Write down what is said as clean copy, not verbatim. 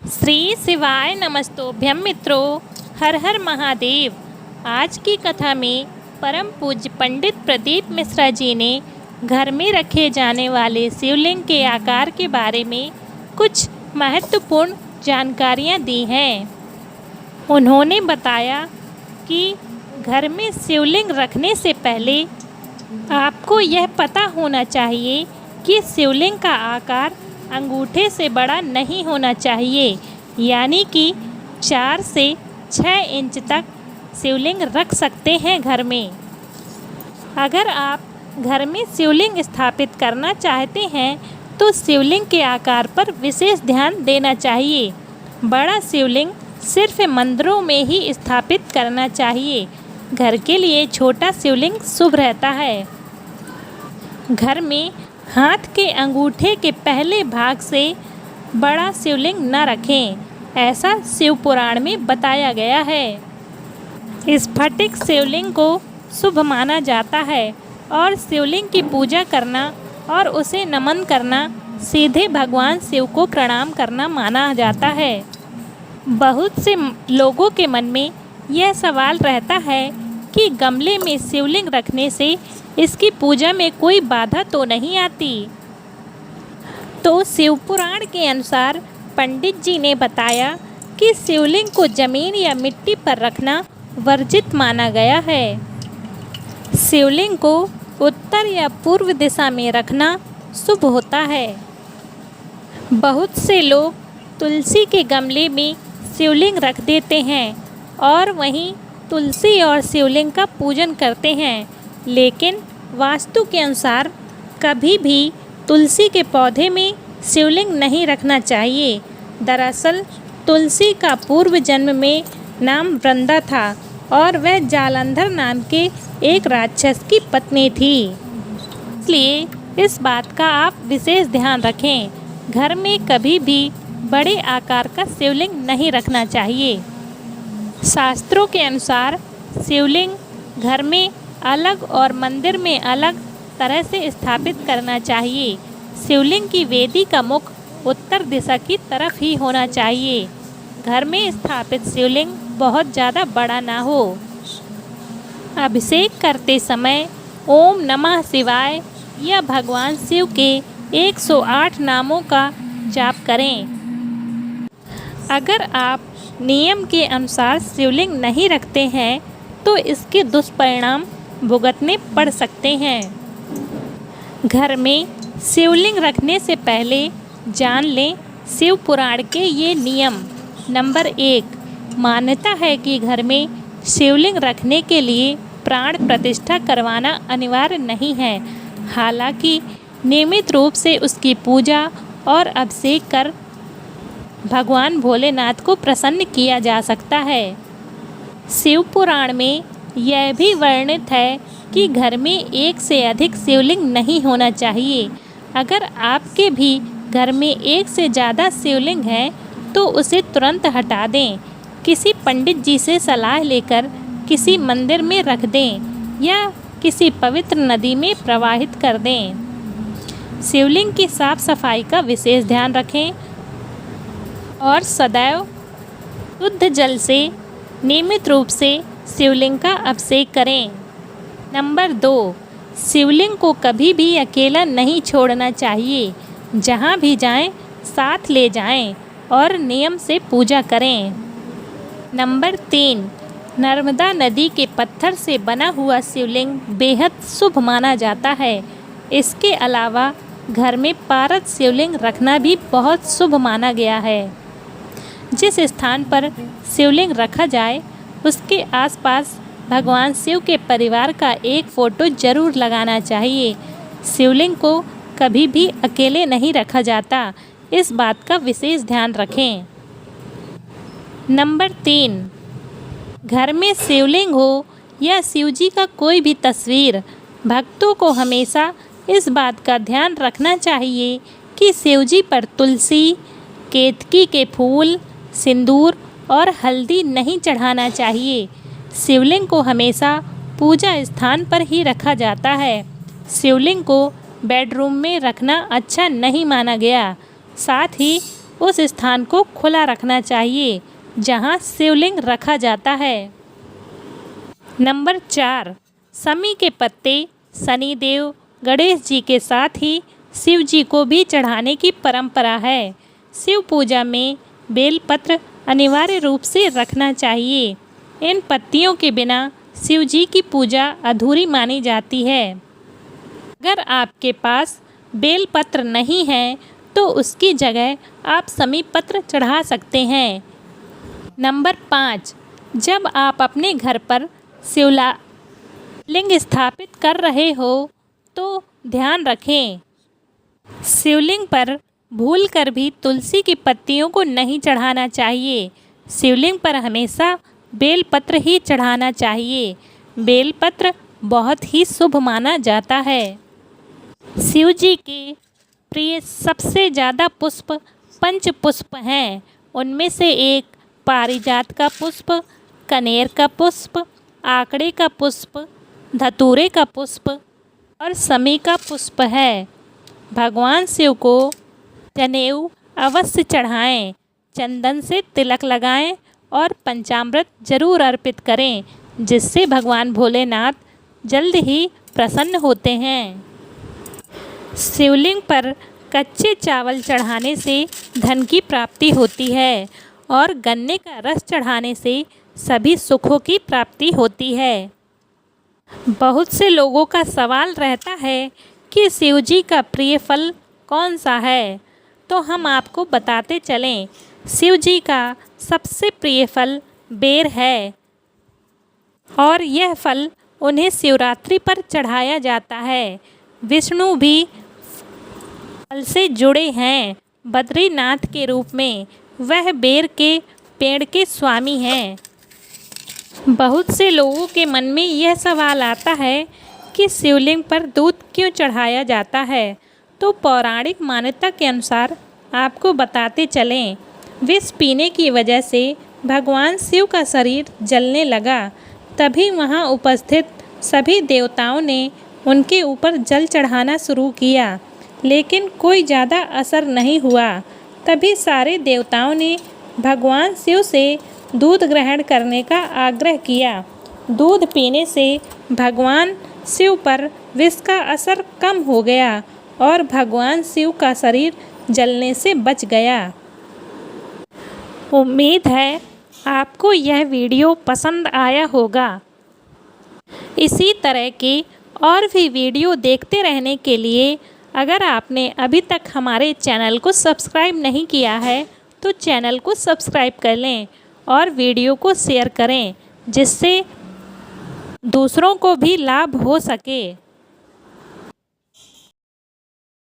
श्री शिवाय नमस्तोभ्यम मित्रों, हर हर महादेव। आज की कथा में परम पूज्य पंडित प्रदीप मिश्रा जी ने घर में रखे जाने वाले शिवलिंग के आकार के बारे में कुछ महत्वपूर्ण जानकारियाँ दी हैं। उन्होंने बताया कि घर में शिवलिंग रखने से पहले आपको यह पता होना चाहिए कि शिवलिंग का आकार अंगूठे से बड़ा नहीं होना चाहिए, यानी कि 4 से 6 इंच तक शिवलिंग रख सकते हैं घर में। अगर आप घर में शिवलिंग स्थापित करना चाहते हैं तो शिवलिंग के आकार पर विशेष ध्यान देना चाहिए। बड़ा शिवलिंग सिर्फ मंदिरों में ही स्थापित करना चाहिए। घर के लिए छोटा शिवलिंग शुभ रहता है। घर में हाथ के अंगूठे के पहले भाग से बड़ा शिवलिंग न रखें, ऐसा शिव पुराण में बताया गया है। स्फटिक शिवलिंग को शुभ माना जाता है और शिवलिंग की पूजा करना और उसे नमन करना सीधे भगवान शिव को प्रणाम करना माना जाता है। बहुत से लोगों के मन में यह सवाल रहता है कि गमले में शिवलिंग रखने से इसकी पूजा में कोई बाधा तो नहीं आती। तो शिव पुराण के अनुसार पंडित जी ने बताया कि शिवलिंग को जमीन या मिट्टी पर रखना वर्जित माना गया है। शिवलिंग को उत्तर या पूर्व दिशा में रखना शुभ होता है। बहुत से लोग तुलसी के गमले में शिवलिंग रख देते हैं और वहीं तुलसी और शिवलिंग का पूजन करते हैं, लेकिन वास्तु के अनुसार कभी भी तुलसी के पौधे में शिवलिंग नहीं रखना चाहिए। दरअसल तुलसी का पूर्व जन्म में नाम वृंदा था और वह जालंधर नाम के एक राक्षस की पत्नी थी। इसलिए इस बात का आप विशेष ध्यान रखें। घर में कभी भी बड़े आकार का शिवलिंग नहीं रखना चाहिए। शास्त्रों के अनुसार शिवलिंग घर में अलग और मंदिर में अलग तरह से स्थापित करना चाहिए। शिवलिंग की वेदी का मुख उत्तर दिशा की तरफ ही होना चाहिए। घर में स्थापित शिवलिंग बहुत ज़्यादा बड़ा ना हो। अभिषेक करते समय ओम नमः शिवाय या भगवान शिव के 108 नामों का जाप करें। अगर आप नियम के अनुसार शिवलिंग नहीं रखते हैं तो इसके दुष्परिणाम भुगतने पड़ सकते हैं। घर में शिवलिंग रखने से पहले जान लें शिव पुराण के ये नियम। नंबर 1, मान्यता है कि घर में शिवलिंग रखने के लिए प्राण प्रतिष्ठा करवाना अनिवार्य नहीं है। हालांकि नियमित रूप से उसकी पूजा और अभिषेक कर भगवान भोलेनाथ को प्रसन्न किया जा सकता है। शिव पुराण में यह भी वर्णित है कि घर में एक से अधिक शिवलिंग नहीं होना चाहिए। अगर आपके भी घर में एक से ज़्यादा शिवलिंग है तो उसे तुरंत हटा दें। किसी पंडित जी से सलाह लेकर किसी मंदिर में रख दें या किसी पवित्र नदी में प्रवाहित कर दें। शिवलिंग की साफ सफाई का विशेष ध्यान रखें और सदैव शुद्ध जल से नियमित रूप से शिवलिंग का अभिषेक करें। नंबर 2, शिवलिंग को कभी भी अकेला नहीं छोड़ना चाहिए। जहाँ भी जाएं साथ ले जाएं और नियम से पूजा करें। नंबर 3, नर्मदा नदी के पत्थर से बना हुआ शिवलिंग बेहद शुभ माना जाता है। इसके अलावा घर में पारद शिवलिंग रखना भी बहुत शुभ माना गया है। जिस स्थान पर शिवलिंग रखा जाए उसके आसपास भगवान शिव के परिवार का एक फ़ोटो जरूर लगाना चाहिए। शिवलिंग को कभी भी अकेले नहीं रखा जाता, इस बात का विशेष ध्यान रखें। नंबर 3, घर में शिवलिंग हो या शिव जी का कोई भी तस्वीर, भक्तों को हमेशा इस बात का ध्यान रखना चाहिए कि शिव जी पर तुलसी, केतकी के फूल, सिंदूर और हल्दी नहीं चढ़ाना चाहिए। शिवलिंग को हमेशा पूजा स्थान पर ही रखा जाता है। शिवलिंग को बेडरूम में रखना अच्छा नहीं माना गया। साथ ही उस स्थान को खुला रखना चाहिए जहाँ शिवलिंग रखा जाता है। नंबर 4, समी के पत्ते शनिदेव गणेश जी के साथ ही शिव जी को भी चढ़ाने की परंपरा है। शिव पूजा में बेलपत्र अनिवार्य रूप से रखना चाहिए। इन पत्तियों के बिना शिव जी की पूजा अधूरी मानी जाती है। अगर आपके पास बेलपत्र नहीं है तो उसकी जगह आप समी पत्र चढ़ा सकते हैं। नंबर 5, जब आप अपने घर पर शिवलिंग स्थापित कर रहे हो तो ध्यान रखें, शिवलिंग पर भूलकर भी तुलसी की पत्तियों को नहीं चढ़ाना चाहिए। शिवलिंग पर हमेशा बेलपत्र ही चढ़ाना चाहिए। बेलपत्र बहुत ही शुभ माना जाता है। शिव जी के प्रिय सबसे ज़्यादा पुष्प 5 पुष्प हैं। उनमें से एक पारिजात का पुष्प, कनेर का पुष्प, आकड़े का पुष्प, धतूरे का पुष्प और समी का पुष्प है। भगवान शिव को जनेऊ अवश्य चढ़ाएं, चंदन से तिलक लगाएं और पंचामृत जरूर अर्पित करें, जिससे भगवान भोलेनाथ जल्द ही प्रसन्न होते हैं। शिवलिंग पर कच्चे चावल चढ़ाने से धन की प्राप्ति होती है और गन्ने का रस चढ़ाने से सभी सुखों की प्राप्ति होती है। बहुत से लोगों का सवाल रहता है कि शिव जी का प्रिय फल कौन सा है, तो हम आपको बताते चलें। शिव जी का सबसे प्रिय फल बेर है और यह फल उन्हें शिवरात्रि पर चढ़ाया जाता है। विष्णु भी फल से जुड़े हैं। बद्रीनाथ के रूप में वह बेर के पेड़ के स्वामी हैं। बहुत से लोगों के मन में यह सवाल आता है कि शिवलिंग पर दूध क्यों चढ़ाया जाता है, तो पौराणिक मान्यता के अनुसार आपको बताते चलें। विष पीने की वजह से भगवान शिव का शरीर जलने लगा। तभी वहां उपस्थित सभी देवताओं ने उनके ऊपर जल चढ़ाना शुरू किया, लेकिन कोई ज़्यादा असर नहीं हुआ। तभी सारे देवताओं ने भगवान शिव से दूध ग्रहण करने का आग्रह किया। दूध पीने से भगवान शिव पर विष का असर कम हो गया और भगवान शिव का शरीर जलने से बच गया। उम्मीद है आपको यह वीडियो पसंद आया होगा। इसी तरह के और भी वीडियो देखते रहने के लिए अगर आपने अभी तक हमारे चैनल को सब्सक्राइब नहीं किया है तो चैनल को सब्सक्राइब कर लें और वीडियो को शेयर करें, जिससे दूसरों को भी लाभ हो सके।